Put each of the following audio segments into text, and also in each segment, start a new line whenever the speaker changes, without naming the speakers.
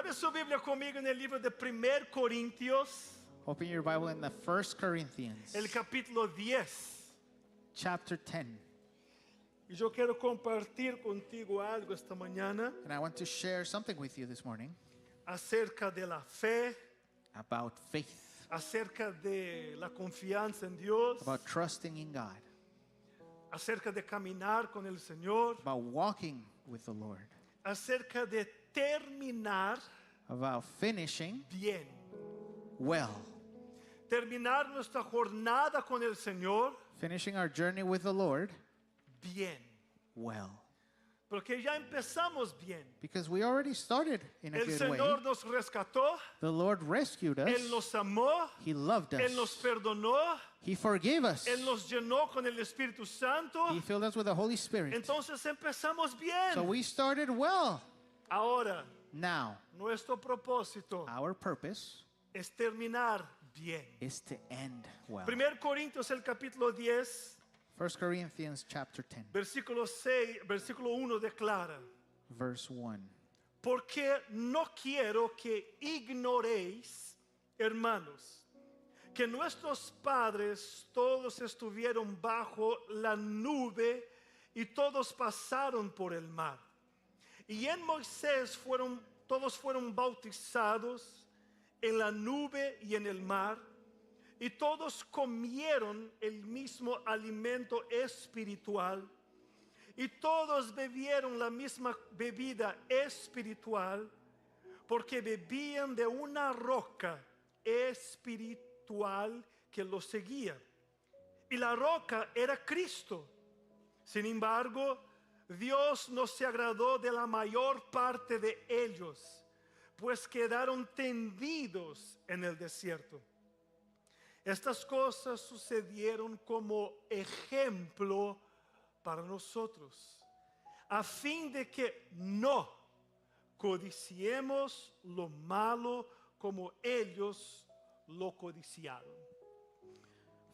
Abre su Biblia conmigo en el libro de 1 Corintios,
Open your Bible in the 1 Corinthians,
el capítulo 10.
chapter 10.
Y yo quiero compartir contigo algo esta mañana
And I want to share something with you this morning
acerca de la fe,
about faith,
acerca de la confianza en Dios,
about trusting in God,
acerca de caminar con el Señor,
about walking with the Lord,
acerca de terminar
about finishing
bien.
well,
Terminar nuestra jornada con el Señor
finishing our journey with the Lord
bien.
well.
Porque ya empezamos bien.
Because we already started in a
El
good way.
Señor nos rescató,
The Lord rescued us.
Él nos amó,
He loved
Él nos
us.
perdonó,
He forgave us.
Él nos llenó con el Espíritu Santo.
He filled us with the Holy Spirit.
Entonces empezamos bien.
So we started well.
Ahora,
Now,
nuestro propósito
our purpose
es terminar bien.
is to end well.
1 Corintios el capítulo 10,
1 Corinthians chapter 10,
versículo 6, versículo 1 declara:
verse 1.
porque no quiero que ignoréis, hermanos, que nuestros padres todos estuvieron bajo la nube y todos pasaron por el mar. Y en Moisés todos fueron bautizados en la nube y en el mar, y todos comieron el mismo alimento espiritual, y todos bebieron la misma bebida espiritual, porque bebían de una roca espiritual que los seguía. Y la roca era Cristo. Sin embargo, Dios no se agradó de la mayor parte de ellos, pues quedaron tendidos en el desierto. Estas cosas sucedieron como ejemplo para nosotros, a fin de que no codiciemos lo malo como ellos lo codiciaron.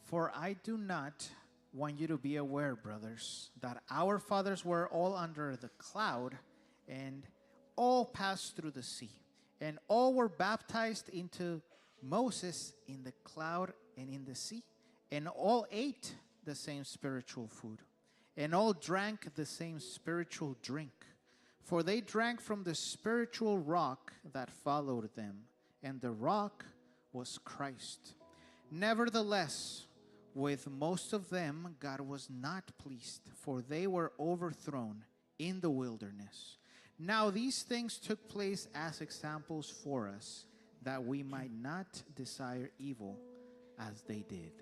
For I do not want you to be aware, brothers, that our fathers were all under the cloud and all passed through the sea, and all were baptized into Moses in the cloud and in the sea, and all ate the same spiritual food, and all drank the same spiritual drink. For they drank from the spiritual rock that followed them, and the rock was Christ. Nevertheless, with most of them God was not pleased, for they were overthrown in the wilderness. Now these things took place as examples for us, that we might not desire evil as they did.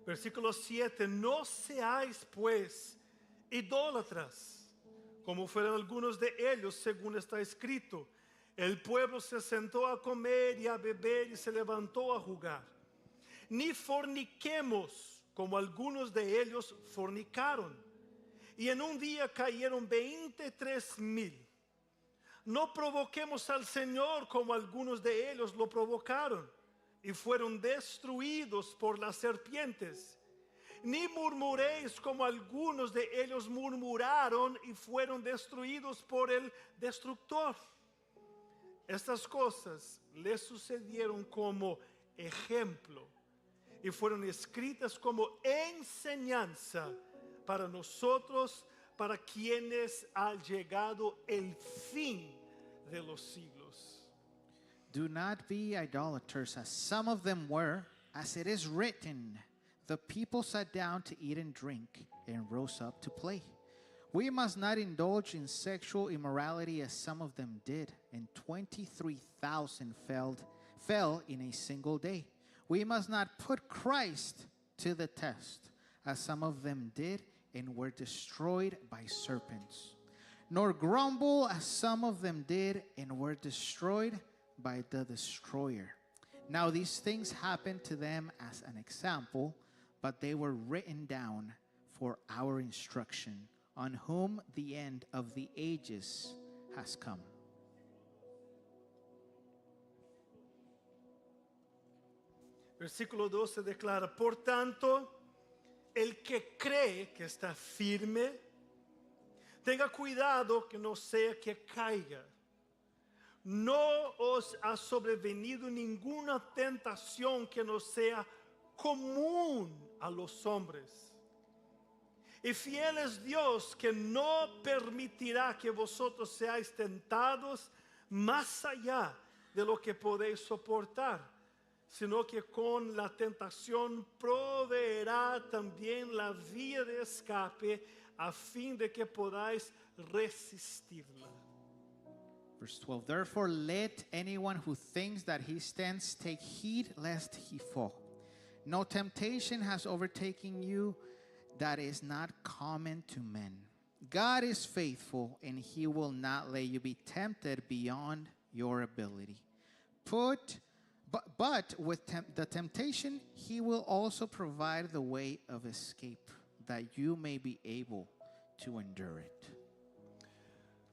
Versículo 7, no seáis pues idólatras, como fueron algunos de ellos, según está escrito. El pueblo se sentó a comer y a beber y se levantó a jugar. Ni forniquemos, como algunos de ellos fornicaron. Y en un día cayeron 23,000. No provoquemos al Señor como algunos de ellos lo provocaron y fueron destruidos por las serpientes. Ni murmuréis como algunos de ellos murmuraron y fueron destruidos por el destructor. Estas cosas les sucedieron como ejemplo y fueron escritas como enseñanza para nosotros, para quienes ha llegado el fin de los siglos.
Do not be idolaters, as some of them were, as it is written, the people sat down to eat and drink, and rose up to play. We must not indulge in sexual immorality, as some of them did, and 23,000 fell in a single day. We must not put Christ to the test, as some of them did, and were destroyed by serpents. Nor grumble, as some of them did, and were destroyed by the destroyer. Now these things happened to them as an example, but they were written down for our instruction, on whom the end of the ages has come.
Versículo 12 declara: por tanto, el que cree que está firme, tenga cuidado que no sea que caiga. no os ha sobrevenido ninguna tentación que no sea común a los hombres. Y fiel es Dios, que no permitirá que vosotros seáis tentados más allá de lo que podéis soportar, sino que con la tentación proveerá también la vía de escape a fin de que podáis resistirla.
Verse 12, therefore let anyone who thinks that he stands take heed lest he fall. No temptation has overtaken you that is not common to men. God is faithful, and he will not let you be tempted beyond your ability. But with the temptation, he will also provide the way of escape, that you may be able to endure it.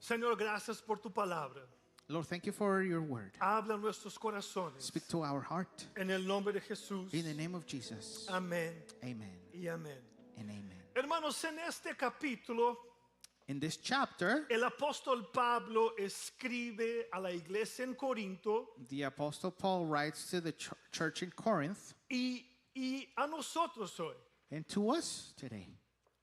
Señor, gracias por tu palabra.
Lord, thank you for your word.
Habla en nuestros corazones.
Speak to our heart.
En el nombre de Jesús.
In the name of Jesus.
Amén
Amen
y amén.
and amen.
Hermanos, en este capítulo,
In this chapter,
el apóstol Pablo escribe a la iglesia en Corinto
the Apostle Paul writes to the church in Corinth
y a nosotros hoy.
and to us today.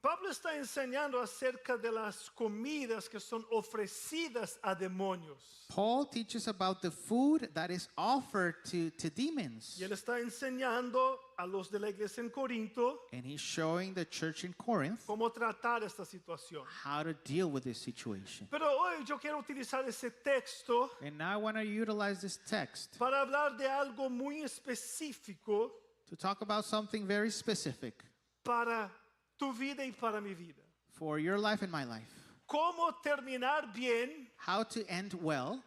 Pablo está enseñando acerca de las comidas que son ofrecidas a demonios.
Paul teaches about the food that is offered to demons.
Y él está enseñando a los de la iglesia en Corinto
And he's showing the church in Corinth
cómo tratar esta situación.
how to deal with this situation.
Pero hoy yo quiero utilizar ese texto
And now I want to utilize this text
para hablar de algo muy específico
to talk about something very specific
para tu vida y para mi vida.
for your life and my life.
Cómo terminar bien
How to end well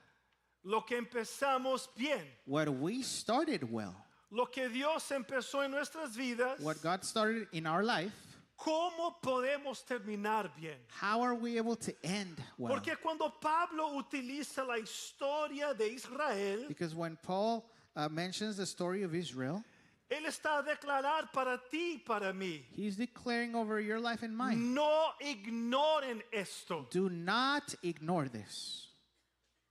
lo que empezamos bien.
what we started well.
Lo que Dios empezó en nuestras vidas.
What God started in our life,
¿Cómo podemos terminar bien?
how are we able to end well?
Porque cuando Pablo utiliza la historia de Israel,
Because when Paul mentions the story of Israel,
él está a declarar para ti y para mí.
he's declaring over your life and mine.
No ignoren esto.
Do not ignore this.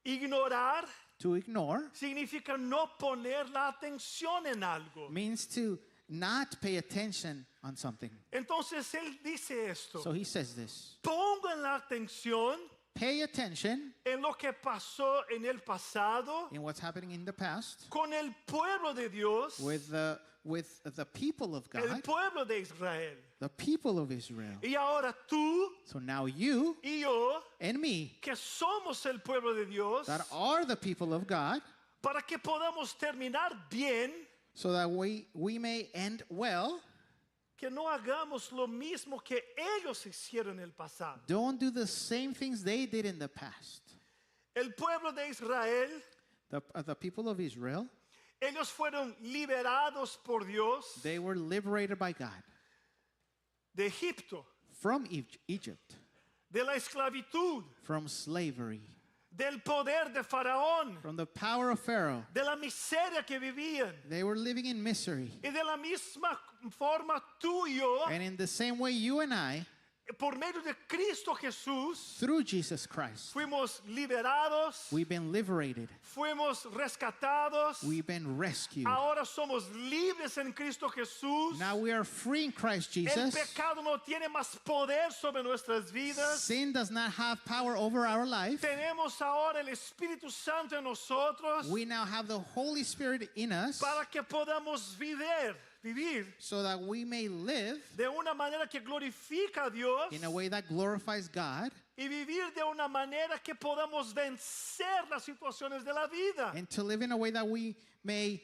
Ignorar
To ignore
significa no poner la atención en algo.
means to not pay attention on something.
Entonces él dice esto.
So he says this.
Pongan la atención
Pay attention
en lo que pasó en el pasado
in what's happening in the past
con el pueblo de Dios,
with the people of
el
God,
pueblo de Israel.
the people of Israel.
Y ahora tú
So now you
y yo,
and me,
que somos el pueblo de Dios,
that are the people of God,
para que podamos terminar bien,
so that we may end well,
que no hagamos lo mismo que ellos hicieron en el pasado.
don't do the same things they did in the past.
El pueblo de Israel,
The people of Israel,
ellos fueron liberados por Dios
they were liberated by God
de Egipto,
from Egypt,
de la esclavitud,
from slavery,
del poder de Faraón,
from the power of Pharaoh.
de la miseria que vivían.
They were living in misery.
Y de la misma forma tú y yo,
And in the same way, you and I,
por medio de Cristo Jesús,
through Jesus Christ,
fuimos liberados,
we've been liberated.
fuimos rescatados.
We've been rescued.
Ahora somos libres en Cristo Jesús.
Now we are free in Christ
El
Jesus.
pecado no tiene más poder sobre nuestras vidas.
Sin does not have power over our life.
Tenemos ahora el Espíritu Santo en nosotros
We now have the Holy Spirit in us
para que podamos vivir
so that we may live
de una manera que glorifica a Dios
in a way that glorifies God
y vivir de una manera que podamos vencer las situaciones de la vida.
and to live in a way that we may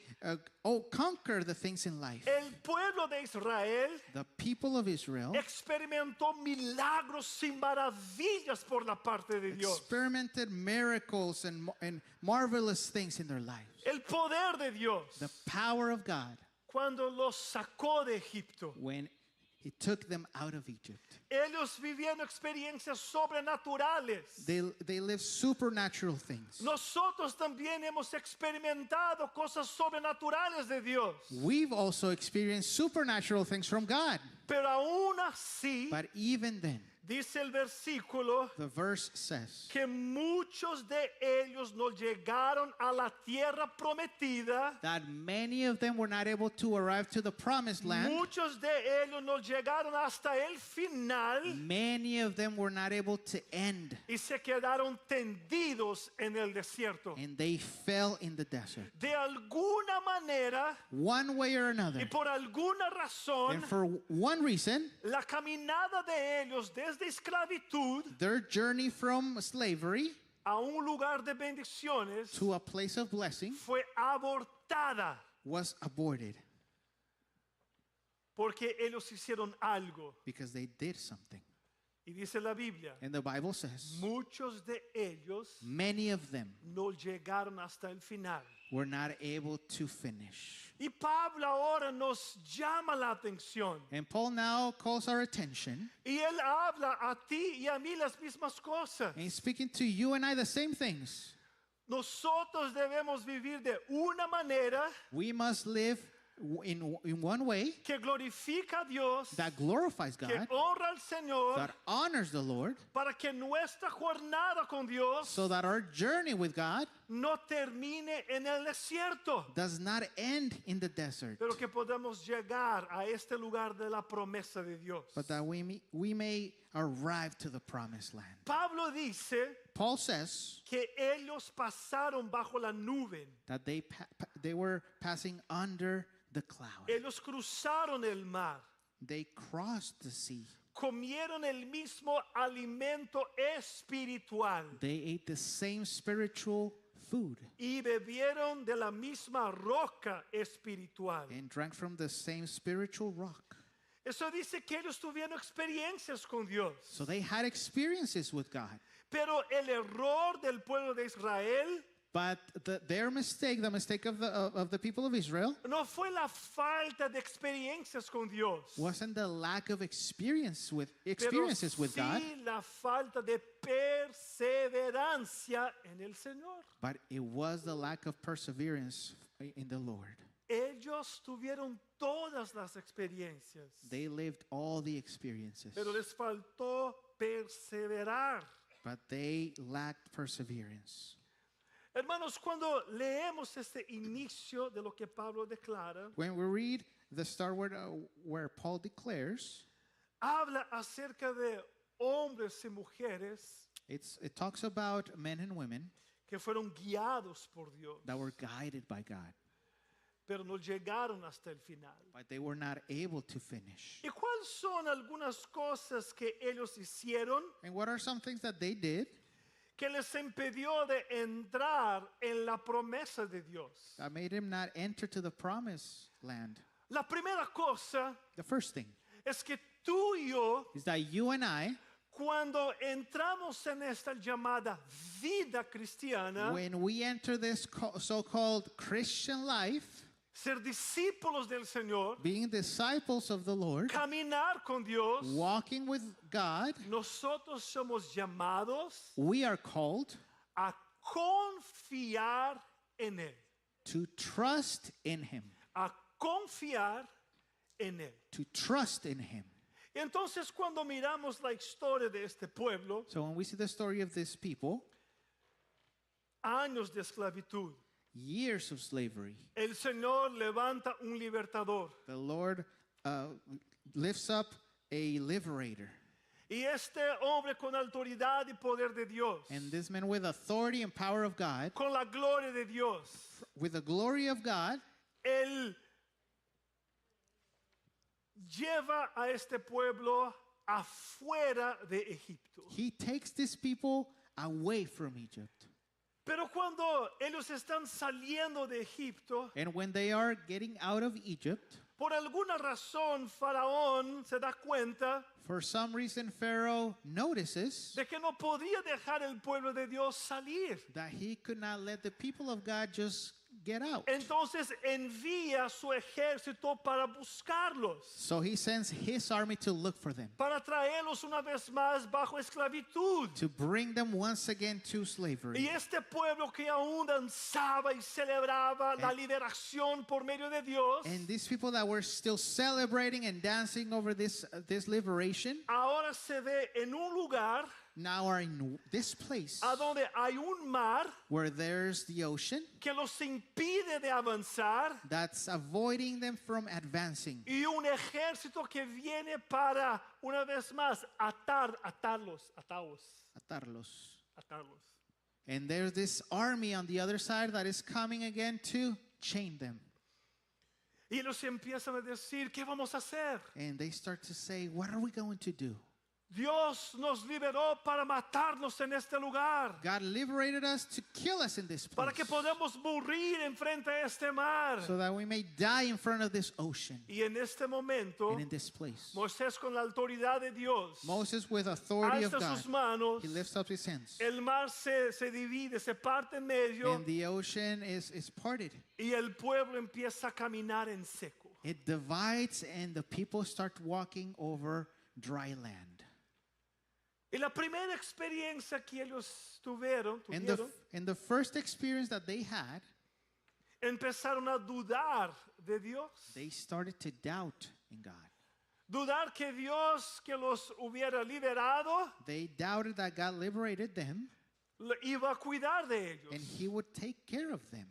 conquer the things in life.
El pueblo de Israel
The people of Israel
experimentó milagros y maravillas por la parte de Dios.
experimented miracles and marvelous things in their lives.
El poder de Dios
The power of God
cuando los sacó de Egipto.
when He took them out of Egypt.
Ellos viviendo experiencias sobrenaturales.
They lived supernatural things.
Nosotros también hemos experimentado cosas sobrenaturales de Dios.
We've also experienced supernatural things from God.
Pero aún así,
But even then,
Dice el versículo
The verse says
que muchos de ellos no llegaron a la tierra prometida.
that many of them were not able to arrive to the promised land.
Muchos de ellos no llegaron hasta el final
Many of them were not able to end,
y se quedaron tendidos en el desierto.
and they fell in the desert.
De alguna manera
One way or another.
y por alguna razón,
And for one reason,
la caminada de ellos desde esclavitud
their journey from slavery
a un lugar de bendiciones
to a place of blessing
fue abortada
was aborted
porque ellos hicieron algo.
because they did something.
Y dice la Biblia,
And the Bible says
muchos de ellos
many of them
no llegaron hasta el final.
were not able to finish.
Y Pablo ahora nos llama la atención.
And Paul now calls our attention,
Y él habla a ti y a mí las mismas cosas.
and he's speaking to you and I the same things.
Nosotros debemos vivir de una manera
We must live in one way
que glorifica a Dios,
that glorifies
que
God,
honra al Señor,
that honors the Lord,
para que nuestra jornada con Dios
so that our journey with God
no termine en el desierto,
does not end in the desert,
pero que podamos llegar a este lugar de la promesa de Dios.
but that we may arrive to the promised land.
Pablo dice
Paul says
que ellos pasaron bajo la nube,
that they were passing under the cloud.
ellos cruzaron el mar,
They crossed the sea.
comieron el mismo alimento espiritual
They ate the same spiritual food
y bebieron de la misma roca espiritual.
and drank from the same spiritual rock.
Eso dice que ellos tuvieron experiencias con Dios.
So they had experiences with God.
Pero el error del pueblo de Israel
But their mistake, the mistake of the people of Israel,
no fue la falta de experiencias con Dios,
wasn't the lack of experiences with
pero
God,
sí la falta de perseverancia en el Señor.
but it was the lack of perseverance in the Lord.
Ellos tuvieron todas las experiencias,
They lived all the experiences,
pero les faltó perseverar.
but they lacked perseverance.
Hermanos, cuando leemos este inicio de lo que Pablo declara,
When we read the start where Paul declares,
habla acerca de hombres y mujeres
it talks about men and women
que fueron guiados por Dios,
that were guided by God,
pero no llegaron hasta el final.
but they were not able to finish.
¿Y cuáles son algunas cosas que ellos hicieron
And what are some things that they did
que les impidió de entrar en la promesa de Dios?
that made him not enter to the promised land?
La primera cosa
The first thing
es que tú y yo,
is that you and I,
cuando entramos en esta llamada vida cristiana,
when we enter this so-called Christian life,
ser discípulos del Señor,
being disciples of the Lord,
caminar con Dios,
walking with God,
nosotros somos llamados
we are called
a confiar en Él,
to trust in Him,
a confiar en Él.
to trust in Him.
Entonces, cuando miramos la historia de este pueblo,
So when we see the story of these people,
años de esclavitud,
years of slavery,
el Señor levanta un libertador.
the Lord lifts up a liberator.
Y este hombre con autoridad y poder de Dios,
And this man with authority and power of God,
con la gloria de Dios,
with the glory of God,
él lleva a este pueblo afuera de Egipto.
he takes these people away from Egypt.
Pero cuando ellos están saliendo de Egipto,
And when they are getting out of Egypt,
por alguna razón Faraón se da cuenta
for some reason Pharaoh notices
de que no podía dejar el pueblo de Dios salir.
that he could not let the people of God just get out.
Entonces envía su ejército para buscarlos,
So he sends his army to look for them,
para traerlos una vez más bajo esclavitud.
to bring them once again to
Y
slavery.
este pueblo que aún danzaba y celebraba la liberación por medio de Dios,
And these people that were still celebrating and dancing over this liberation
ahora se ve en un lugar
now are in this place
a donde hay un mar
where there's the ocean
que los impide de avanzar
that's avoiding them from advancing,
y un ejército que viene para, una vez más, atarlos.
And there's this army on the other side that is coming again to chain them.
Y ellos empiezan a decir, ¿qué vamos a hacer?
And they start to say, what are we going to do?
Dios nos liberó para matarnos en este lugar,
God liberated us to kill us in this
para
place
que podamos morir enfrente a este mar.
so that we may die in front of this ocean.
Y en este momento,
And in this place,
Moisés con la autoridad de Dios
Moses, with authority of
alza
God,
sus manos,
he lifts up his hands.
el mar se divide, se parte en medio
And the ocean is parted.
y el pueblo empieza a caminar en seco.
It divides and the people start walking over dry land.
Y la primera experiencia que ellos tuvieron,
And the first experience that they had,
empezaron a dudar de Dios.
they started to doubt in God.
Dudar que Dios que los hubiera liberado
They doubted that God liberated them
iba a cuidar de ellos.
and he would take care of them.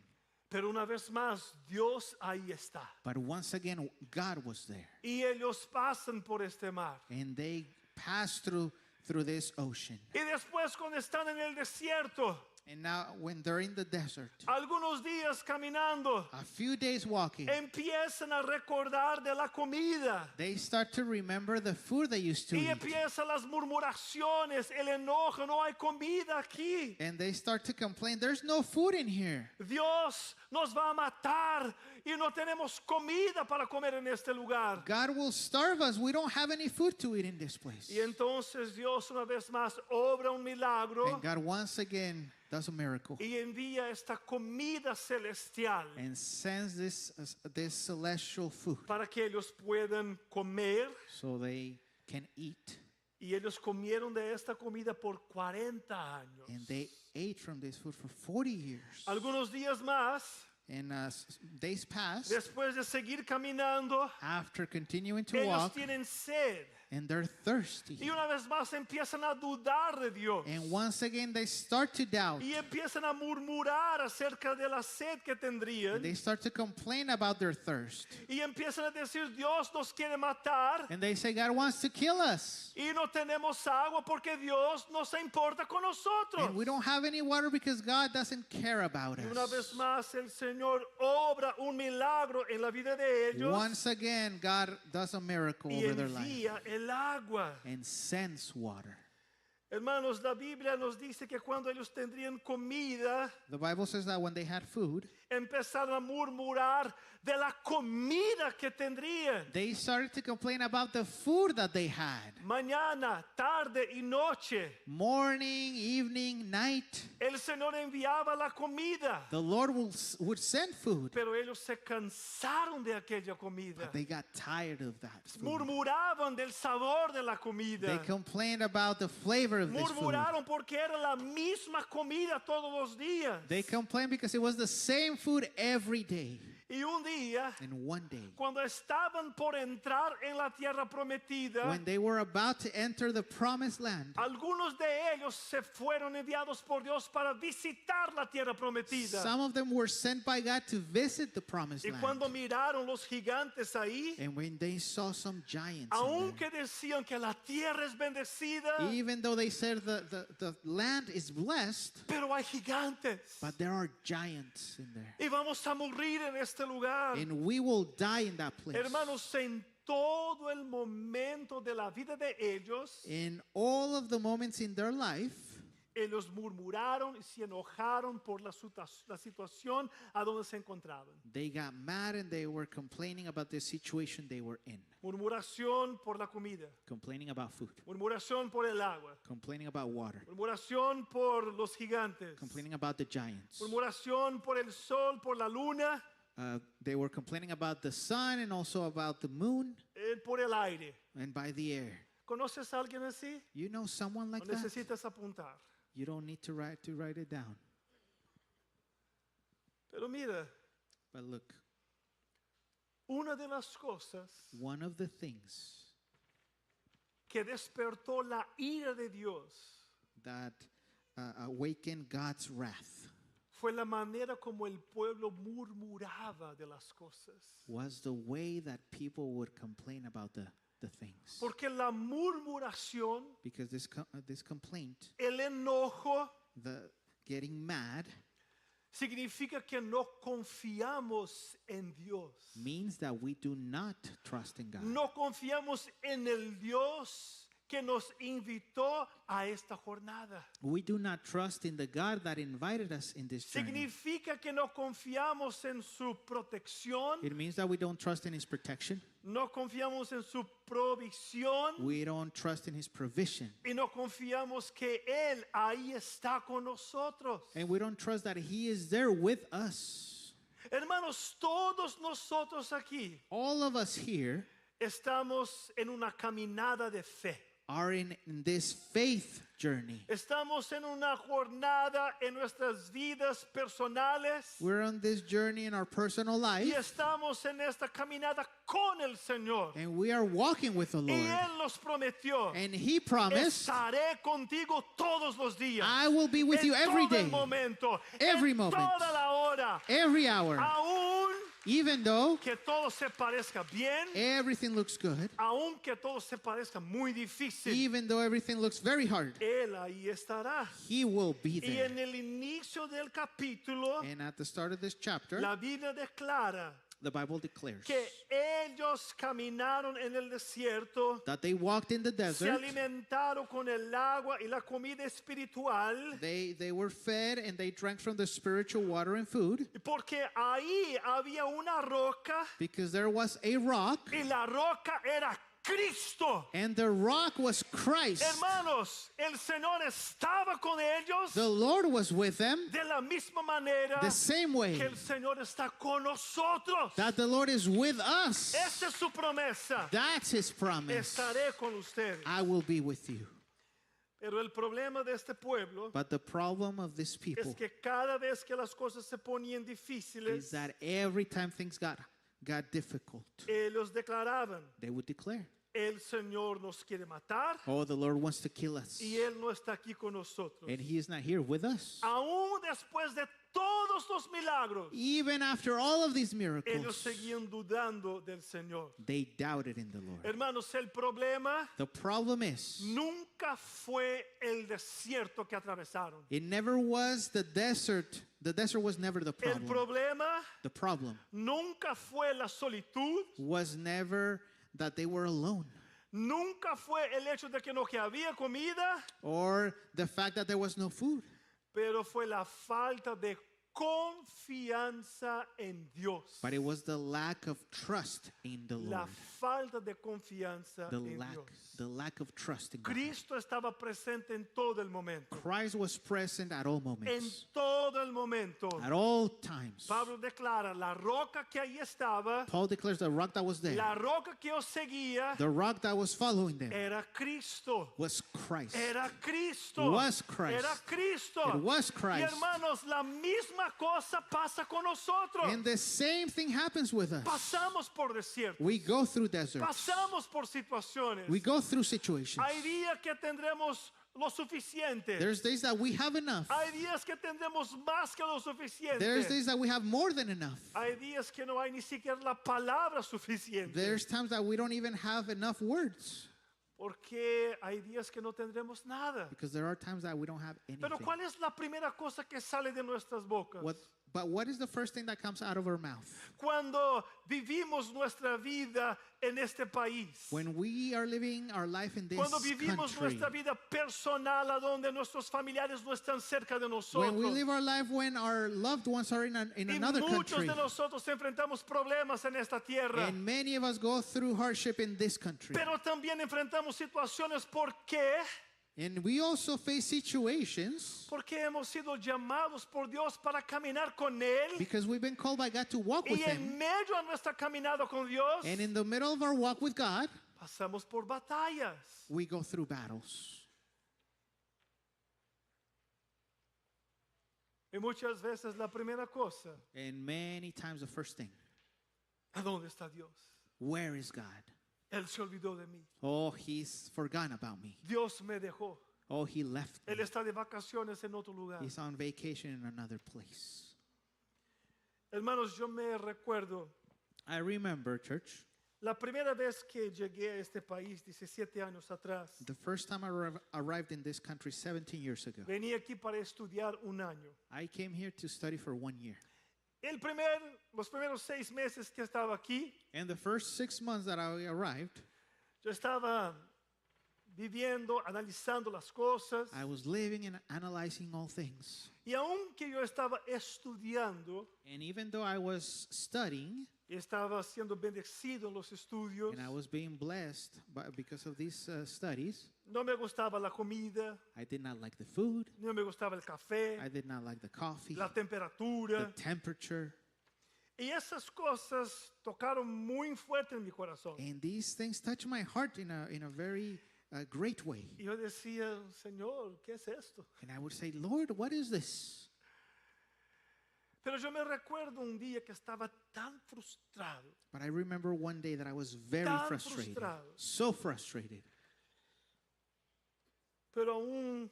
Pero una vez más, Dios ahí está.
But once again, God was there.
Y ellos pasan por este mar.
And they passed through this ocean.
Y después cuando están en el desierto,
And now when they're in the desert,
algunos días caminando,
a few days walking,
empiezan a recordar de la comida.
they start to remember the food they used to
Y
eat.
empiezan las murmuraciones, el enojo, no hay comida aquí.
And they start to complain, there's no food in here.
Dios nos va a matar y no tenemos comida para comer en este lugar.
God will starve us. We don't have any food to eat in this place.
Y entonces Dios una vez más obra un milagro
And God once again does a miracle
y envía esta comida celestial
and sends this celestial food
para que ellos puedan comer.
so they can eat.
Y ellos comieron de esta comida por 40 años.
And they ate from this food for 40 years.
Algunos días más,
And days passed,
después de seguir caminando,
after continuing to
ellos
walk,
tienen sed.
and they're thirsty.
Y una vez más empiezan a dudar de Dios.
And once again, they start to doubt.
Y empiezan a murmurar acerca de la sed que tendrían.
And they start to complain about their thirst.
Y empiezan a decir, Dios nos quiere matar.
And they say, God wants to kill us.
Y no tenemos agua porque Dios no se importa con nosotros.
And we don't have any water because God doesn't care about
Y una vez
us.
más el Señor obra un milagro en la vida de ellos.
Once again, God does a miracle
Y
over their life
envía el agua.
and sends water.
Hermanos, la Biblia nos dice que cuando ellos tendrían comida,
The Bible says that when they had food,
empezaron a murmurar de la comida que tendrían.
they started to complain about the food that they had.
Mañana, tarde y noche,
Morning, evening, night,
el Señor enviaba la comida.
the Lord would send food.
Pero ellos se cansaron de aquella comida.
But they got tired of that food.
Murmuraban del sabor de la comida.
They complained about the flavor of this food.
Murmuraron porque era la misma comida todos los días.
They complained because it was the same food every day.
Y un día,
And one day,
cuando estaban por entrar en la tierra prometida,
when they were about to enter the promised land,
algunos de ellos se fueron enviados por Dios para visitar la tierra prometida.
some of them were sent by God to visit the promised
Y
land.
cuando miraron los gigantes ahí,
And when they saw some giants, in
aunque decían que la tierra es bendecida,
there, even though they said the land is blessed,
pero hay gigantes.
but there are giants in there.
Y vamos a morir en este lugar.
And we will die in that place.
Hermanos, en todo el momento de la vida de ellos,
In all of the moments in their life,
Ellos murmuraron y se enojaron por la situación a donde se encontraban.
They got mad and they were complaining about the situation they were in.
Murmuración por la comida,
Complaining about food.
murmuración por el agua,
Complaining about water.
murmuración por los gigantes,
Complaining about the giants.
murmuración por el sol, por la luna,
They were complaining about the sun and also about the moon
por el aire.
and by the air.
¿Conoces a alguien así?
You know someone like
No
that?
necesitas apuntar.
You don't need to write it down.
Pero mira,
But look,
una de las cosas
one of the things
que despertó la ira de Dios
that awakened God's wrath
fue la manera como el pueblo murmuraba de las cosas.
was the way that people would complain about the things.
Porque la murmuración,
Because this complaint,
el enojo,
the getting mad,
significa que no confiamos en Dios.
means that we do not trust in God.
No confiamos en el Dios que nos invitó a esta jornada.
We do not trust in the God that invited us in this journey.
Significa que no confiamos en su protección,
It means that we don't trust in His protection.
no confiamos en su provisión
We don't trust in His provision.
y no confiamos que Él ahí está con nosotros.
And we don't trust that He is there with us.
Hermanos, todos nosotros aquí
All of us here
estamos en una caminada de fe.
are in this faith journey.
Estamos en una jornada en nuestras vidas personales
We're on this journey in our personal
y
life,
estamos en esta caminada con el Señor.
and we are walking with the
Y
Lord.
Él nos prometió,
And He promised,
estaré contigo todos los días.
I will be with
En
you every
todo el
day,
momento,
every
en
moment,
toda la hora,
every hour.
aún
Even though
que todo se parezca bien,
everything looks good,
aún que todo se parezca muy difícil,
even though everything looks very hard,
Él ahí estará.
He will be
Y
there.
en el inicio del capítulo,
And at the start of this chapter,
la Biblia declara
the Bible declares
que ellos caminaron en el desierto,
that they walked in the
se
desert,
alimentaron con el agua y la comida espiritual,
they were fed and they drank from the spiritual water and food,
porque ahí había una roca
because there was a rock,
y la roca era Cristo.
and the rock was Christ.
Hermanos, el Señor estaba con ellos
The Lord was with them
de la misma manera
the same way
que el Señor está con nosotros.
that the Lord is with us.
Esa es su promesa.
That's His promise.
Estaré con ustedes.
I will be with you.
Pero el problema de este pueblo
But the problem of this people
es que cada vez que las cosas se ponían difíciles,
is that every time things got difficult,
ellos declaraban,
they would declare,
el Señor nos quiere matar
oh, the Lord wants to kill us.
y Él no está aquí con nosotros.
And He is not here with us.
Aún después de todos los milagros,
Even after all of these
ellos
miracles,
seguían dudando del Señor.
they doubted in the Lord.
Hermanos, el problema
The problem is,
nunca fue el desierto que atravesaron.
it never was the desert. The desert was never the
El
problem.
problema
The problem
nunca fue la solitud,
was never that they were alone,
nunca fue el hecho de que no que había comida,
or the fact that there was no food,
pero fue la falta de confianza en Dios.
but it was the lack of trust in the
La
Lord.
falta de confianza en Dios.
The lack of trust in God.
Cristo estaba presente en todo el momento.
Christ was present at all
En
moments,
todo el momento.
at all times.
Pablo declara, la roca que ahí estaba,
Paul declares the rock that was there,
la roca que os seguía,
the rock that was following them,
era Cristo.
was Christ.
Era Cristo.
Was Christ.
Era Cristo.
It was
Y
Christ.
hermanos, la misma cosa pasa con nosotros.
And the same thing happens with us.
Pasamos por desiertos.
We go through deserts.
Pasamos por situaciones.
We go through situations.
Hay días que tendremos lo suficiente.
There's days that we have enough.
Hay días que tendremos más que lo suficiente.
There's days that we have more than enough.
Hay días que no hay ni siquiera la palabra suficiente.
There's times that we don't even have enough words,
Porque hay días que no tendremos nada.
because there are times that we don't have
Pero
anything.
¿cuál es la primera cosa que sale de nuestras bocas?
What But what is the first thing that comes out of our mouth?
Cuando vivimos nuestra vida en este país.
When we are living our life in this
Cuando vivimos
country.
nuestra vida personal, a donde nuestros familiares no están cerca de nosotros.
When we live our life when our loved ones are in
Y
another
muchos
country.
de nosotros enfrentamos problemas en esta tierra.
And many of us go through hardship in this country.
Pero también enfrentamos situaciones porque
And we also face situations
hemos sido llamados por Dios para caminar con Él.
because we've been called by God to walk with
Y
Him.
en medio de nuestra caminada con Dios,
And in the middle of our walk with God,
pasamos por batallas.
we go through battles.
Y muchas veces la primera cosa,
And many times the first thing,
¿a dónde está Dios?
where is God?
Él se olvidó de mí.
Oh, He's forgotten about me.
Dios me dejó.
Oh, He left me.
Él está de vacaciones en otro lugar.
He's on vacation in another place.
Hermanos, yo me recuerdo
I remember, church,
la primera vez que llegué a este país, 17 años atrás.
the first time I arrived in this country 17 years ago.
Vení aquí para estudiar un año.
I came here to study for 1 year.
Los primeros 6 meses que estaba aquí,
And the first 6 months that I arrived,
yo estaba viviendo, analizando las cosas.
I was living and analyzing all things.
Y aunque yo estaba estudiando,
And even though I was studying,
y estaba siendo bendecido en los estudios,
and I was being blessed because of these studies,
no me gustaba la comida,
I did not like the food.
no me gustaba el café,
I did not like the coffee,
la
the
temperatura.
temperature.
Y esas cosas tocaron muy fuerte en mi corazón.
And these things touch my heart in a very great way.
Y yo decía, Señor, ¿qué es esto?
And I would say, Lord, what is this?
Pero yo me recuerdo un día que estaba tan frustrado,
But I remember one day that I was very
Tan
frustrated.
frustrado.
So frustrated.
pero aún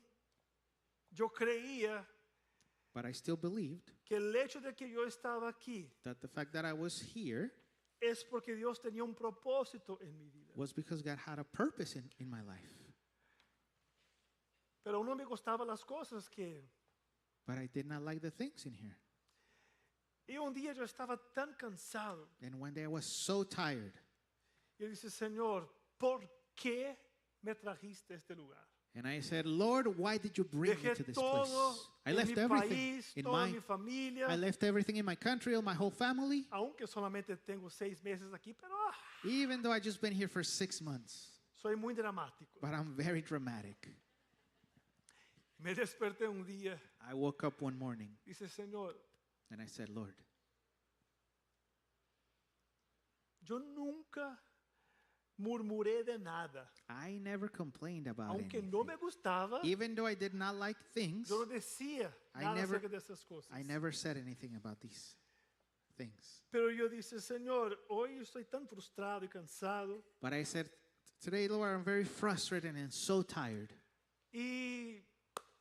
yo creía
But I still believed
que el hecho de que yo estaba aquí
that the fact that I was here
es porque Dios tenía un propósito en mi vida.
was because God had a purpose in my life.
Pero aún no me gustaban las cosas que...
But I did not like the things in here.
Y un día yo estaba tan cansado.
And one day I was so tired.
Y yo dije, Señor, ¿por qué me trajiste a este lugar?
And I said, Lord, why did you bring me
Dejé
to this
todo
place? I
en
left
mi
everything
país,
in
toda
my
mi familia.
I left everything in my country, my whole family,
Aunque solamente tengo 6 meses aquí, pero
even though I just been here for 6 months.
soy muy dramático.
But I'm very dramatic.
Me desperté un día,
I woke up one morning
dice, Señor,
and I said, Lord,
yo nunca murmuré de nada.
I never complained about
Aunque
anything.
no me gustaba,
Even though I did not like things,
yo no decía
I
nada
never-
acerca de esas cosas.
I never said anything about these things.
Pero yo dije, Señor, hoy estoy tan frustrado y cansado
But I said, today, Lord, I'm very frustrated and so tired,
y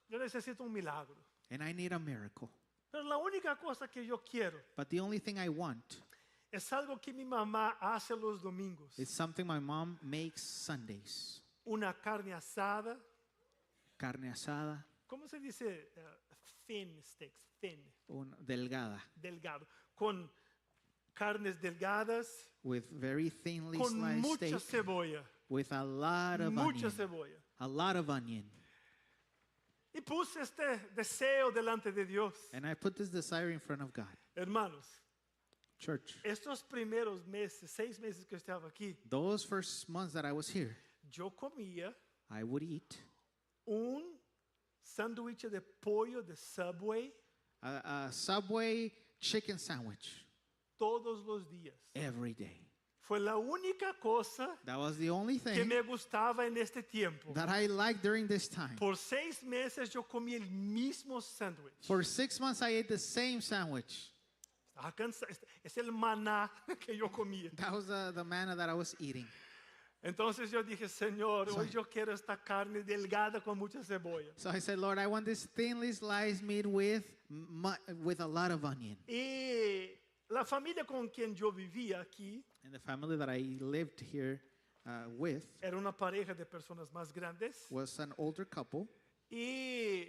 yo necesito un milagro.
and I need a miracle.
Pero la única cosa que yo quiero
But the only thing I want
es algo que mi mamá hace los domingos.
is something my mom makes Sundays.
Una carne asada.
Carne asada,
¿Cómo se dice? Thin steaks, thin,
delgada,
delgado. Con carnes delgadas,
with very thinly
con
sliced
mucha
steak,
cebolla.
with a lot of
Mucha
onion.
cebolla.
A lot of onion.
Y puse este deseo delante de Dios.
And I put this desire in front of God.
Hermanos,
Church,
estos primeros meses, 6 meses que estaba aquí,
those first months that I was here,
yo comía
I would eat
un sándwich de pollo de Subway
a Subway chicken sandwich
todos los días.
every day.
Fue la única cosa
That was the only
que
thing
me gustaba en este tiempo.
that I liked during this time.
Por 6 meses yo comí el mismo sándwich.
For 6 months, I ate the same sandwich.
Estaba cansado. Es el maná que yo comía.
That was the manna that I was eating.
Entonces yo dije, Señor, hoy yo quiero esta carne delgada con mucha cebolla.
So I said, Lord, I want this thinly sliced meat with a lot of onion.
Y la familia con quien yo vivía aquí
And the family that I lived here with
era una pareja de personas más grandes.
was an older couple.
Y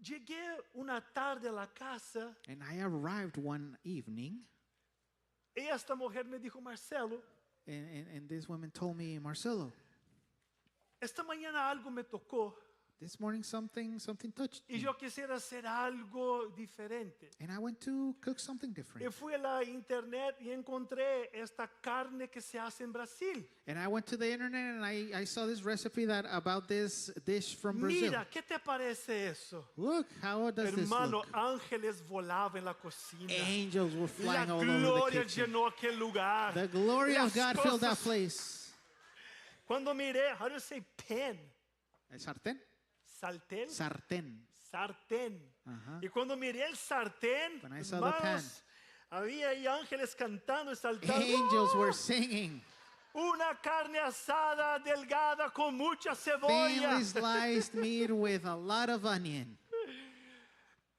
Llegué una tarde a la casa
And I arrived one evening,
y esta mujer me dijo, Marcelo,
and this woman told me, Marcelo,
esta mañana algo me tocó
this morning something touched
y
me.
yo quisiera hacer algo diferente.
And I went to cook something
Y
different.
fui a la internet y encontré esta carne que se hace en Brasil.
And I went to the internet and I saw this recipe about this dish from Brazil.
Mira, ¿qué te parece eso?
Look, how does this
Hermano,
look?
ángeles volaban en la cocina.
Angels were
La
flying all over the
gloria
kitchen.
llenó aquel lugar.
The glory
Las
of God filled that
cosas-
place.
Cuando miré, how do you say pan?
El sartén?
Sartén.
Sartén.
Sartén.
Ajá.
Y cuando miré el sartén,
When I saw the
hermanos, había ahí ángeles cantando y saltando.
Angels were
¡Uh!
singing.
Una carne asada delgada con mucha cebolla.
Thinly sliced meat with a lot of onion.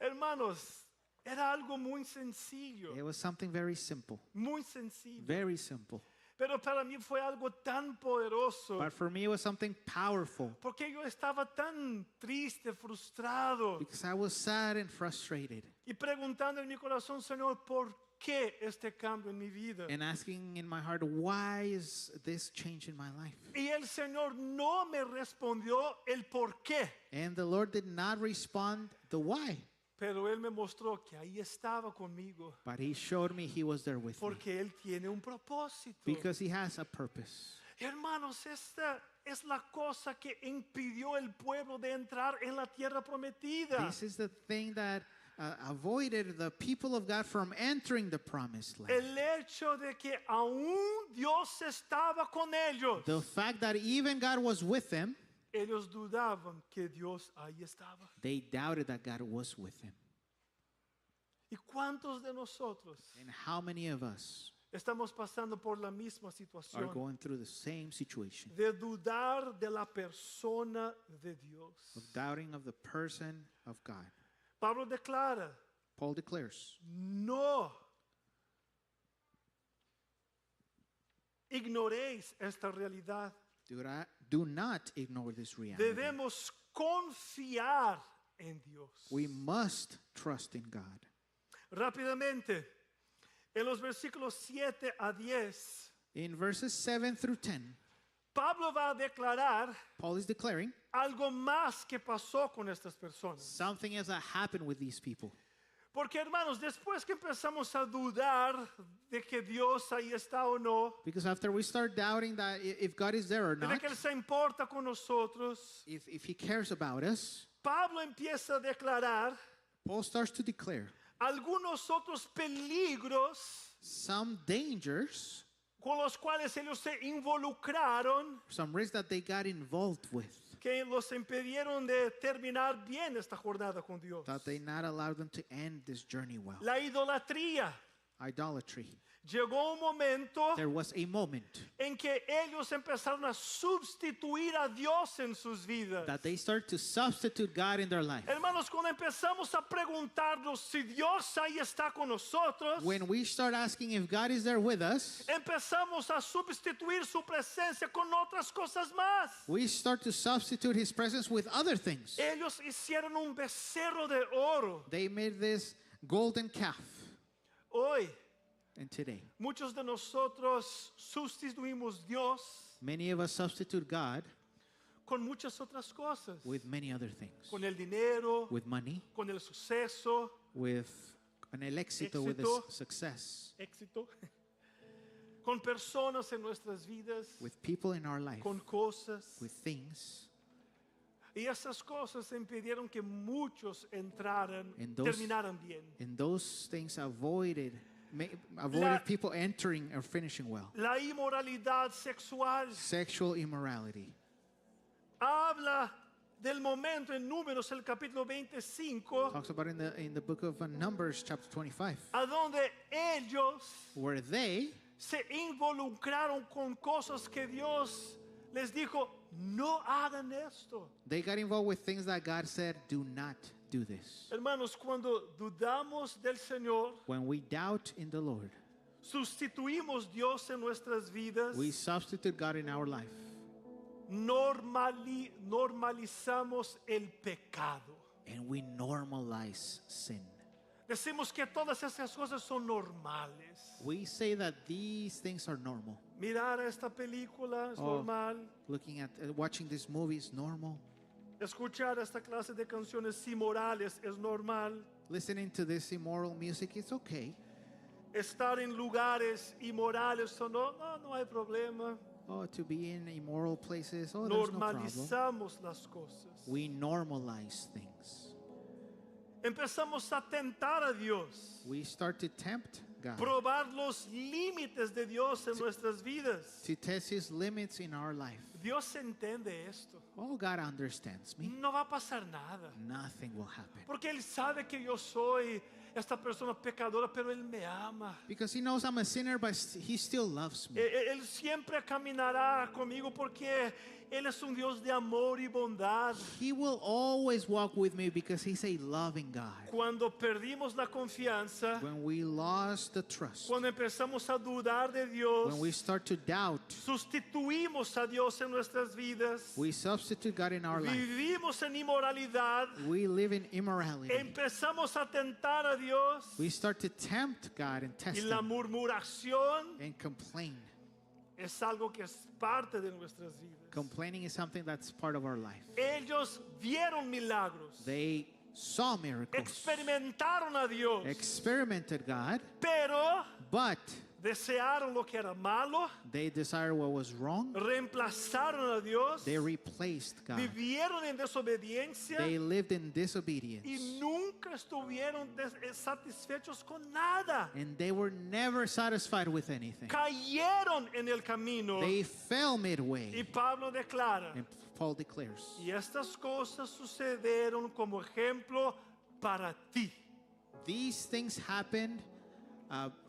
Hermanos, era algo muy sencillo.
It was something very simple.
Muy sencillo.
Very simple.
Pero para mí fue algo tan poderoso.
But for me, it was something powerful
Porque yo estaba tan triste, frustrado.
because I was sad and frustrated
Y preguntando en mi corazón, Señor, ¿por qué este cambio en mi vida?
and asking in my heart, why is this change in my life?
Y el Señor no me respondió el por qué.
And the Lord did not respond the why,
Pero Él me mostró que ahí estaba conmigo.
but He showed me He was there with me
Porque Él tiene un propósito.
because He has a purpose.
Hermanos, esta es la cosa que impidió el pueblo de entrar en la tierra prometida.
This is the thing that avoided the people of God from entering the promised land.
El hecho de que aún Dios estaba con ellos.
The fact that even God was with them,
Ellos dudaban que Dios ahí estaba.
they doubted that God was with them.
¿Y cuántos de nosotros
And how many of us
estamos pasando por la misma
are
situación
going through the same situation
de dudar de la persona de Dios?
of doubting of the person of God?
Pablo declara,
Paul declares,
no ignoréis esta realidad.
do not ignore this reality.
Debemos confiar en Dios.
We must trust in God.
Rápidamente, en los versículos 7 a 10,
In verses 7 through 10,
Pablo va a declarar
Paul is declaring
algo más que pasó con estas personas.
something else that happened with these people.
Porque hermanos, después que empezamos a dudar de que Dios ahí está o no,
Because after we start doubting that if God is there or
de
not,
que Él se importa con nosotros,
if He cares about us,
Pablo empieza a declarar
Paul starts to declare
algunos otros peligros
some dangers,
con los cuales ellos se involucraron,
some risks that they got involved with,
que los impidieron de terminar bien esta jornada con Dios.
that they not allowed them to end this journey well.
La idolatría.
Idolatry.
Llegó un momento
There was a moment
en que ellos empezaron a sustituir a Dios en sus vidas.
that they start to substitute God in their life.
Hermanos, cuando empezamos a preguntarnos si Dios ahí está con nosotros,
When we start asking if God is there with us,
empezamos a sustituir su presencia con otras cosas más.
we start to substitute His presence with other things.
Ellos hicieron un becerro de oro.
They made this golden calf.
Hoy,
And today,
muchos de nosotros sustituimos Dios
many of us substitute God
con muchas otras cosas.
with many other things.
Con el dinero,
With money,
con el suceso,
with el éxito, with
Éxito.
the success,
éxito, con personas en nuestras vidas,
with people in our life,
con cosas.
with things.
Y esas cosas impidieron que muchos entraran,
And those-
terminaran bien.
And those things avoided
La-
people entering or finishing well.
La inmoralidad sexual
Sexual immorality.
habla del momento en Números, el capítulo 25,
Talks about in the book of Numbers, chapter 25,
a donde ellos
where they
se involucraron con cosas que Dios les dijo, no hagan esto.
got involved with things that God said, do not do this.
Hermanos, cuando dudamos del Señor,
When we doubt in the Lord,
sustituimos Dios en nuestras vidas,
we substitute God in our life.
normalizamos el pecado.
and we normalize sin.
Decimos que todas esas cosas son normales.
We say that these things are normal.
Mirar esta película es
Oh.
normal.
Looking at, watching this movie is normal.
Escuchar esta clase de canciones inmorales es normal.
Listening to this immoral music is okay.
Estar en lugares inmorales no hay problema.
Oh, to be in immoral places, oh, there's no problem.
Normalizamos las cosas.
We normalize things.
Empezamos a tentar a Dios.
We start to tempt God,
Probar los límites de Dios en nuestras vidas.
to test His limits in our life.
Dios entiende esto.
Oh, God understands me.
No va a pasar nada.
Nothing will happen.
Porque Él sabe que yo soy esta persona pecadora, pero Él me ama.
Because He knows I'm a sinner, but He still loves me.
Él siempre caminará conmigo porque Él es un Dios de amor y bondad.
He will always walk with me because He's a loving God.
Cuando perdimos la confianza,
When we lost the trust,
cuando empezamos a dudar de Dios,
when we start to doubt,
sustituimos a Dios en nuestras vidas,
we substitute God in our life.
vivimos en inmoralidad,
We live in immorality.
empezamos a tentar a Dios
We start to tempt God and test
y la
Him
murmuración
and complain.
es algo que es parte de nuestras vidas.
Complaining is something that's part of our life.
Ellos vieron milagros,
They saw miracles,
experimentaron a Dios,
experimented God,
pero
but
desearon lo que era malo,
they desired what was wrong.
reemplazaron a Dios,
They replaced God.
vivieron en desobediencia
They lived in
y
disobedience.
nunca estuvieron satisfechos con nada.
And they were never satisfied with anything.
Cayeron en el camino
They fell
y
midway.
Pablo declara,
And Paul declares,
y estas cosas sucedieron como ejemplo para ti.
these things happened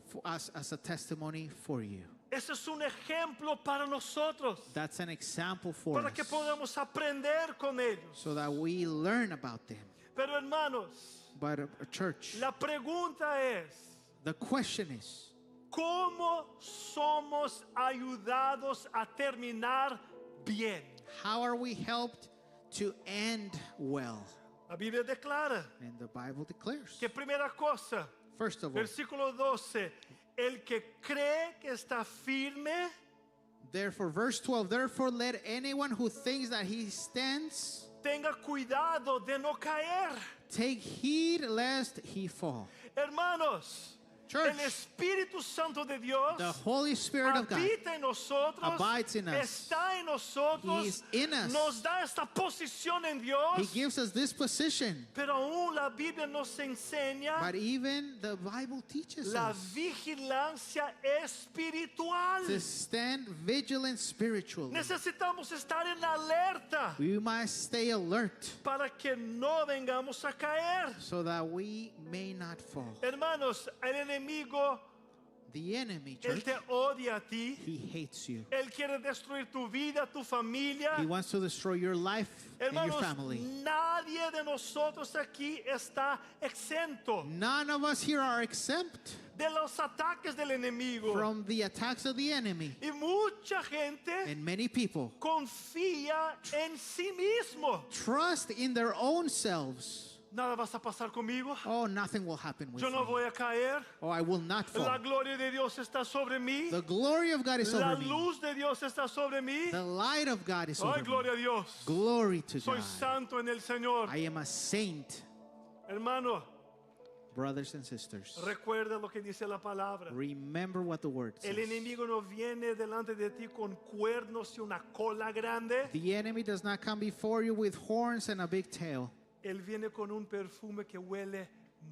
for us as a testimony for you.
Ese es un ejemplo para nosotros,
That's an example for
para
us,
que podamos aprender con ellos.
so that we learn about them.
Pero hermanos,
But church,
la pregunta es,
the question is,
¿cómo somos ayudados a terminar bien?
how are we helped to end well?
La Biblia declara
And the Bible declares,
que primera cosa,
first of all,
versículo 12, el que cree que está firme,
therefore, verse 12, therefore let anyone who thinks that he stands
tenga cuidado de no caer.
take heed lest he fall.
Hermanos,
Church,
el Espíritu Santo de Dios
the Holy Spirit of God
habita en nosotros,
abides in us.
está en nosotros,
He is in us.
nos da esta posición en
He
Dios,
gives us this position.
pero aún la Biblia nos enseña
But even the Bible teaches
la
us
vigilancia espiritual.
to stand vigilant spiritually.
Necesitamos estar en alerta
We must stay alert
para que no vengamos a caer.
so that we may not fall.
Hermanos, el enemigo,
The enemy,
él
church,
te odia a ti.
he hates you.
Él quiere destruir tu vida, tu familia.
He wants to destroy your life and your
Hermanos,
family.
nadie de nosotros aquí está exento
None of us here are exempt
de los ataques del enemigo.
from the attacks of the enemy.
Y mucha gente
And many people
confía en sí mismo.
trust in their own selves.
Nada vas a pasar conmigo.
Oh, nothing will happen with
Yo no
me.
voy a caer.
Oh, I will not
La
fall.
gloria de Dios está sobre mí.
The glory of God is
La
over me.
luz de Dios está sobre mí.
The light of God is
Ay,
over me.
gloria a Dios.
Glory to
Soy
God.
santo en el Señor.
I am a saint,
Hermano,
brothers and sisters.
recuerda lo que dice la palabra.
Remember what the word
El
says.
enemigo no viene delante de ti con cuernos y una cola grande.
The enemy does not come before you with horns and a big tail.
Él viene con un perfume que huele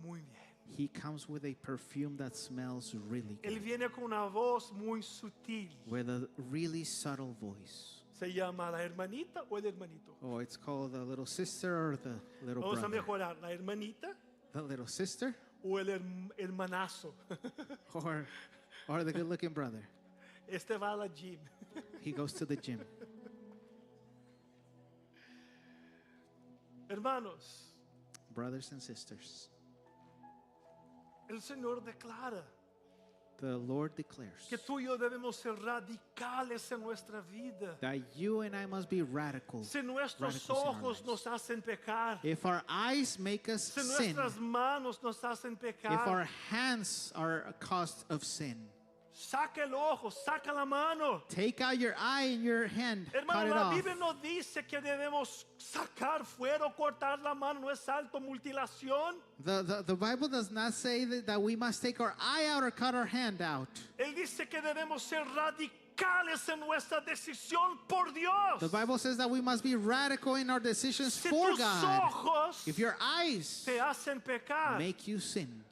muy bien.
He comes with a perfume that smells really
Él
good,
viene con una voz muy sutil.
with a really subtle voice.
Se llama la hermanita o el hermanito.
Oh, it's called the little sister or the little
Vamos a
brother.
mejorar. La hermanita
The little sister
o el hermanazo.
or the good-looking brother.
Este va a la gym.
He goes to the gym.
Hermanos,
Brothers and sisters,
el Señor declara
The Lord declares
que tú y yo debemos ser radicales en nuestra vida.
that you and I must be radical.
Si nuestros
radicals in our
ojos
lives.
nos hacen pecar,
If our eyes make us
si
sin,
nuestras manos nos hacen
if our
pecar,
hands are a cause of sin,
saca el ojo, saca la mano.
take out your eye and your hand, cut
Hermano,
it
la
off.
Biblia nos dice que debemos sacar fuera o cortar la mano, no es automutilación.
The Bible does not say that we must take our eye out or cut our hand out.
Él dice que debemos ser radicales en nuestra decisión por Dios.
The Bible says that we must be radical in our decisions
Si
for
tus
God.
ojos
If your eyes
te hacen pecar
make you sin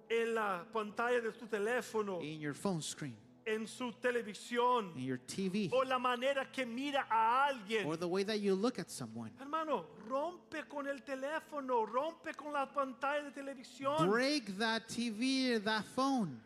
en la pantalla de tu teléfono,
in your phone screen,
en su televisión,
in your TV,
o la manera que mira a alguien,
or the way that you look at someone,
hermano, rompe con el teléfono, rompe con la pantalla de televisión.
break that TV or that phone.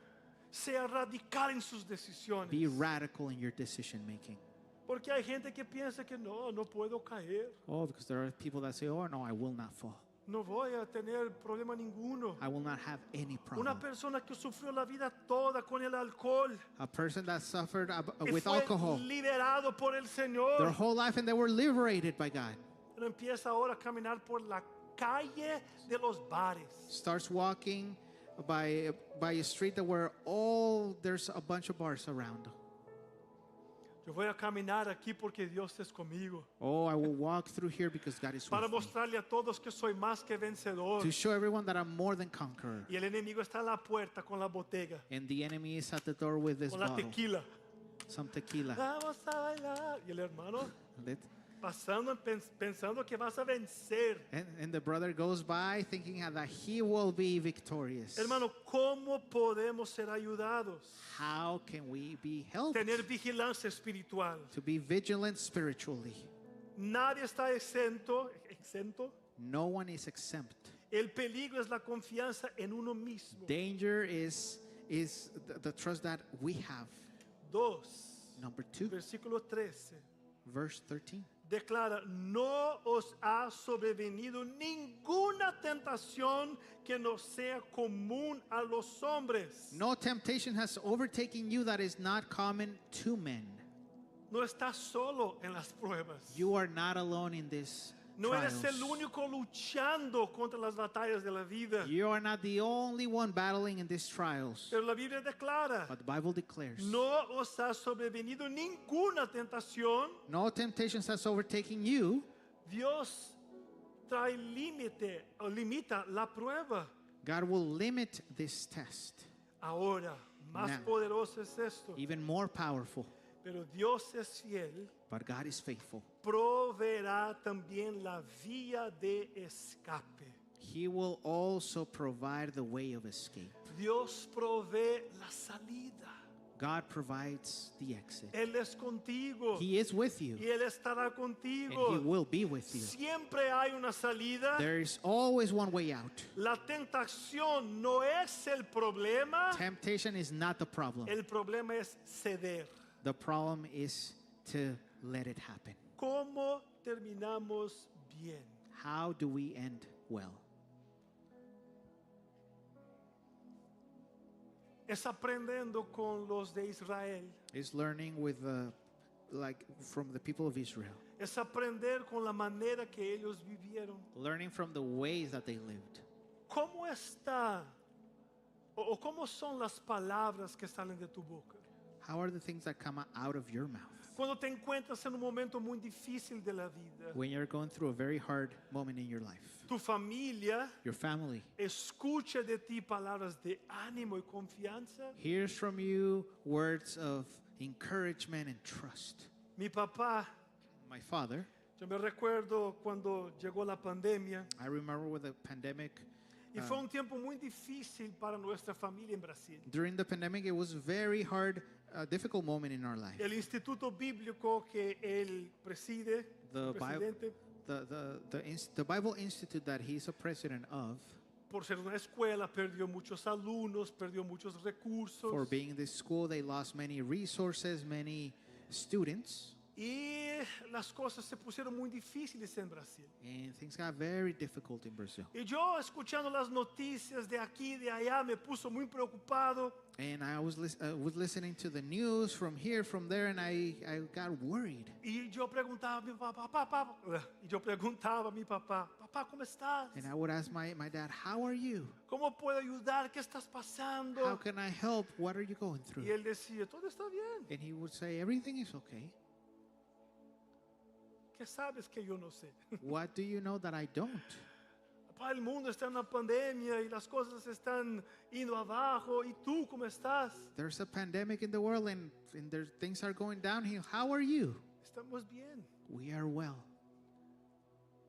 Sea radical en sus decisiones.
Be radical in your decision making.
Porque hay gente que piensa que no puedo caer.
Oh, because there are people that say, oh, no, I will not fall.
No voy a tener problema ninguno.
I will not have any
Una
problem.
persona que sufrió la vida toda con el alcohol
A person that suffered
y
with
fue
alcohol
liberado por el
their
Señor,
whole life and they were liberated by God,
pero empieza ahora a caminar por la calle de los bares.
starts walking by a street that where there's a bunch of bars around.
Yo voy a caminar aquí porque Dios es conmigo.
Oh, I will walk through here because God is
Para
with me.
mostrarle a todos que soy más que vencedor.
To show everyone that I'm more than conqueror.
Y el enemigo está en la puerta con la botella,
And the enemy is at the door with this
con la
bottle,
tequila.
some tequila.
Vamos a bailar. Y el hermano
Let-
pasando, pensando que vas a vencer.
And the brother goes by thinking that he will be victorious.
Hermano, ¿cómo podemos ser ayudados?
How can we be helped
Tener vigilancia espiritual.
to be vigilant spiritually?
Nadie está exento.
No one is exempt.
El peligro es la confianza en uno mismo.
Danger is the trust that we have.
2,
Number 2,
versículo 13.
verse 13.
Declara, no os ha sobrevenido ninguna tentación que no sea común a los hombres.
No temptation has overtaken you that is not common to men.
No estás solo en las pruebas.
You are not alone in this
No eres
trials.
el único luchando contra las batallas de la vida.
You are not the only one battling in these trials.
Pero la Biblia declara,
But the Bible declares,
no os ha sobrevenido ninguna tentación.
no temptations has overtaken you.
Dios trae límite o limita la prueba.
God will limit this test.
Ahora, más
Now.
poderoso es esto.
Even more powerful.
Pero Dios es fiel.
But God is faithful.
Proveerá también la vía de escape.
He will also provide the way of escape.
Dios provee la salida.
God provides the exit.
Él es contigo.
He is with you.
Y Él estará
And He
contigo.
will be with you.
Siempre hay una salida.
There is always one way out.
La tentación no es el problema.
Temptation is not the problem.
El problema es ceder.
The problem is to let it happen.
¿Cómo terminamos bien?
How do we end well?
Es aprendiendo con los de Israel.
It's learning with from the people of Israel.
Es aprender con la manera que ellos vivieron.
Learning from the ways that they lived.
¿Cómo está o cómo son las palabras que salen de tu boca?
How are the things that come out of your mouth?
Cuando te encuentras en un momento muy difícil de la vida,
When you're going through a very hard moment in your life.
tu familia
Your family
escucha de ti palabras de ánimo y confianza.
hears from you words of encouragement and trust.
Mi papá,
My father,
yo me recuerdo cuando llegó la pandemia
I remember with the pandemic,
y fue un tiempo muy difícil para nuestra familia en Brasil.
during the pandemic, it was a very hard, difficult moment in our life.
El instituto bíblico que él preside,
The
presidente,
The Bible Institute that he's a president of,
por ser una escuela, perdió muchos alumnos, perdió muchos recursos.
for being in this school, they lost many resources, many students.
Y las cosas se pusieron muy difíciles en Brasil.
And things got very difficult in Brazil.
Y yo escuchando las noticias de aquí, de allá, me puso muy preocupado.
And I was listening to the news from here, from there, and I got worried.
Y yo preguntaba a mi papá, papá, ¿cómo estás?
And I would ask my dad, how are you?
¿Cómo puedo ayudar? ¿Qué estás
How
pasando?
can I help? What are you going
Y
through?
él decía, todo está bien.
And he would say, everything is okay.
¿Qué sabes que yo no sé?
What do you know that I don't?
Papá, el mundo está en una pandemia y las cosas están yendo abajo. ¿Y tú cómo estás?
There's a pandemic in the world and things are going downhill. How are you?
Estamos bien.
We are well.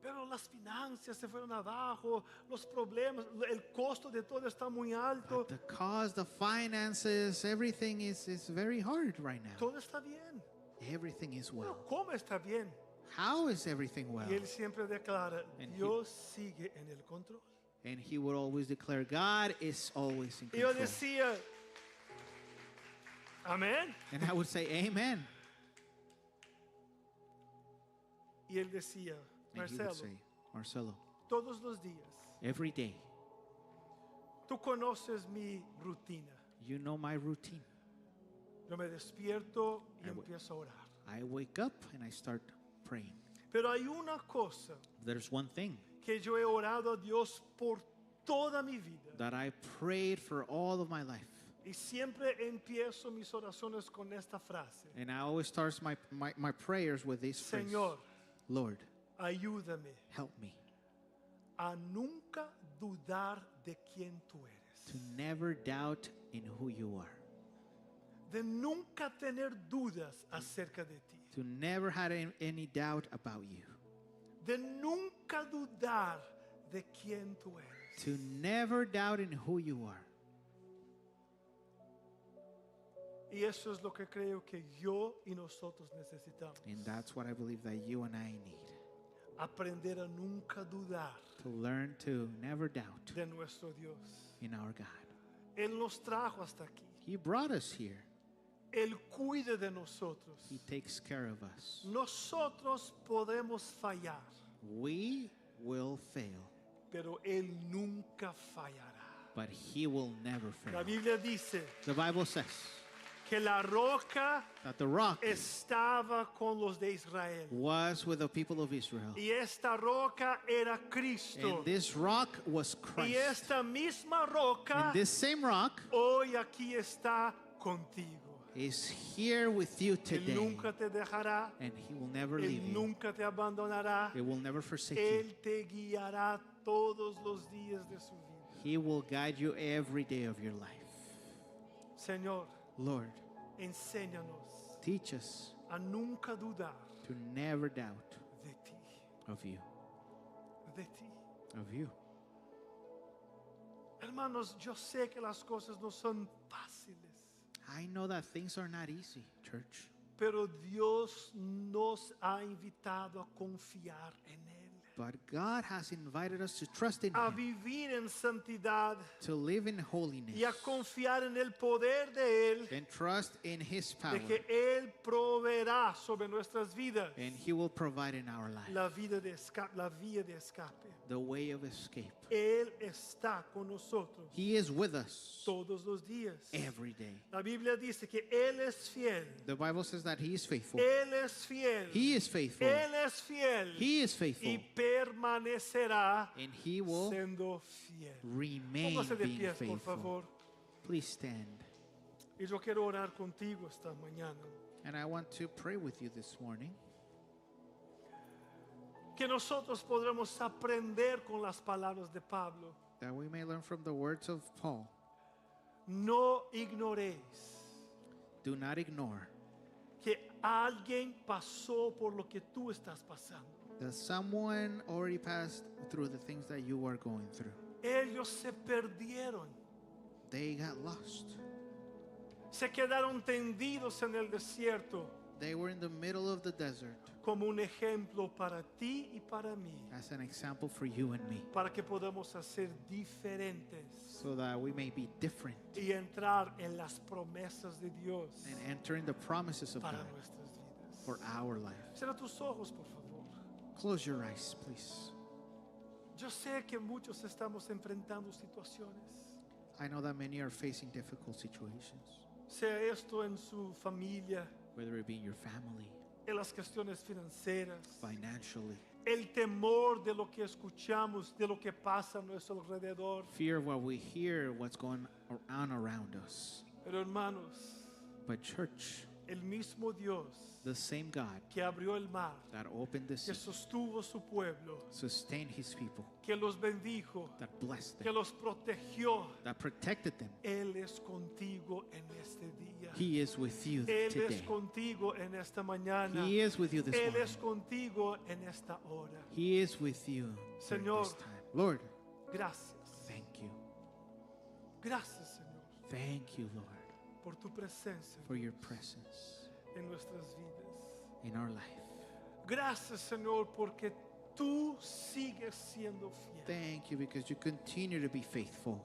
Pero las finanzas se fueron abajo, los problemas, el costo de todo está muy alto.
But the cost, the finances, everything is very hard right now.
Todo está bien.
Everything is
Pero
well.
¿cómo está bien?
How is everything well?
Y él siempre declara,
And he-
Dios sigue en el control.
And he would always declare, God is always in
Y yo
control.
decía, amén.
And I would say, Amen.
Y él decía,
And he
Marcelo,
would say, Marcelo,
todos los días,
every day,
tú conoces mi rutina.
you know my routine.
Yo me despierto y
I would-
empiezo a orar.
I wake up and I start praying.
Pero hay una cosa
There's one thing
que yo he orado a Dios por toda mi vida.
that I prayed for all of my life.
Y siempre empiezo mis oraciones con esta frase.
And I always start my prayers with this phrase.
Señor,
Lord,
ayúdame
help me
a nunca dudar de quién tú eres.
to never doubt in who you are.
De nunca tener dudas acerca de ti.
To never have any doubt about you.
De nunca dudar de quién tú eres.
To never doubt in who you are.
Y eso es lo que creo que yo y nosotros necesitamos.
And that's what I believe that you and I need.
Aprender a nunca dudar
To learn to never doubt
de nuestro Dios.
in our God.
Él nos trajo hasta aquí.
He brought us here.
Él cuida de nosotros.
He takes care of us.
Nosotros podemos fallar,
We will fail,
pero Él nunca fallará.
but He will never
La
fail.
Biblia dice
The Bible says
que la roca
that the rock
estaba con los de Israel.
was with the people of Israel.
Y esta roca era Cristo.
And this rock was
Y
Christ.
esta misma roca
And this same rock
hoy aquí está contigo.
is here with you
Él
today.
nunca te dejará.
And He will never
Él
leave you.
nunca te abandonará.
He will never forsake you.
Él te guiará todos los días de su vida.
He will guide you every day of your life.
Señor,
Lord,
enséñanos
teach us
a nunca dudar
to never doubt
de ti,
of you.
de ti.
Of you.
Hermanos, yo sé que las cosas no son fáciles,
I know that things are not easy, church.
pero Dios nos ha invitado a confiar en Él,
But God has invited us to trust in
a
Him,
vivir en santidad
to live in holiness,
y a confiar en el poder de Él,
and trust in His power.
de que Él proveerá sobre nuestras vidas
And He will provide in our life
la vía de escape.
the way of escape.
Él está con nosotros
He is with us
todos los días.
every day.
La Biblia dice que Él es fiel.
The Bible says that He is faithful.
Él es fiel.
He is faithful.
Él es fiel.
He is faithful.
Y permanecerá
And He will
siendo fiel.
remain
Póngase de
being
pies, por
faithful.
favor.
Please stand.
Y yo quiero orar contigo esta mañana.
And I want to pray with you this morning.
Que nosotros podremos aprender con las palabras de Pablo.
That we may learn from the words of Paul.
No ignoréis
Do not ignore
que alguien pasó por lo que tú estás pasando.
that someone already passed through the things that you are going through.
Ellos se perdieron.
They got lost.
Se quedaron tendidos en el desierto
They were in the middle of the desert
como un ejemplo para ti y para mí,
as an example for you and me,
para que podamos ser diferentes
so that we may be different
y entrar en las promesas de Dios
and enter in the promises of
para
God
nuestras vidas.
for our life.
Cierra tus ojos, por favor.
Close your eyes, please.
Yo sé que muchos estamos enfrentando situaciones,
I know that many are facing difficult situations,
sea esto en su familia,
whether it be in your family,
en las cuestiones financieras,
financially,
el temor de lo que escuchamos, de lo que pasa a nuestro alrededor.
fear of what we hear, what's going on around us.
Pero hermanos,
But church,
el mismo Dios
the same God
que abrió el mar,
that opened the sea,
que sostuvo su pueblo,
sustained his people,
que los bendijo,
that blessed
que
them,
los protegió,
that protected them.
Él es contigo en este día.
He is with you
Él es
today.
contigo en esta mañana.
He is with you this
Él
morning.
es contigo en esta hora.
He is with you during
Señor,
this time. Lord,
Gracias.
thank you.
Gracias, Señor,
Thank you, Lord,
por tu presencia
for your presence
en nuestras vidas.
in our life.
Gracias, Señor, porque tú sigues siendo fiel.
Thank you because you continue to be faithful.